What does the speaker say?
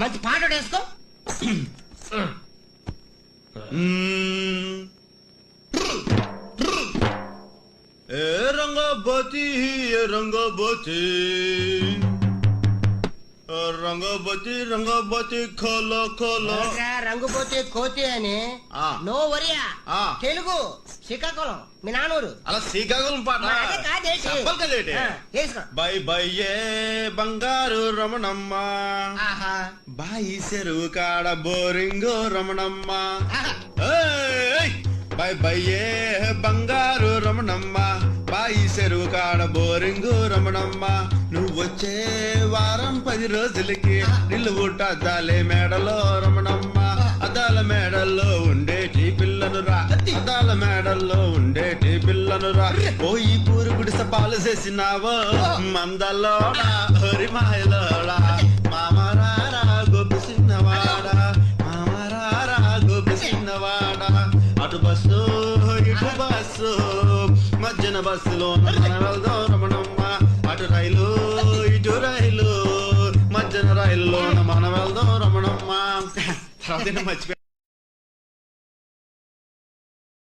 మంచి పాట వేసుకో. ఏ రంగబతి రంగబతి రంగబతి రంగబతి ఖోల ఖోల. రంగు పోతే కోతి అని నో వరియా. తెలుగు శ్రీకాకుళం మీ నాన్నూరు. అలా శ్రీకాకుళం పాట బై బై ఏ బంగారు రమణమ్మ బాయి చెరువు కాడ బోరింగో రమణమ్మ. బై బై ఏ బంగారు రమణమ్మ బాయి చెరువు కాడ బోరింగు రమణమ్మ. నువ్వు వచ్చే వారం 10 రోజులకి నిల్లు ఊట అద్దాలే మేడలో రమణమ్మ. అద్దాల మేడల్లో ఉండేటి పిల్లను రా, అద్దాల మేడల్లో ఉండేటి పిల్లను రా. పోయి పూరు గుడిస పాలు చేసినావో మందలోడా హరి మాయలోడా. మామరారా గోపి చిన్నవాడా, మామరారా గోపి చిన్నవాడా. అటు బస్సు ఇటు బస్సు మధ్యన బస్సులో మన వెళ్దాం రమణమ్మ. అటు రైలు ఇటు రైలు మధ్యన రైల్లో మన వెళ్దాం రమణమ్మ. తర్వాత మర్చిపోయి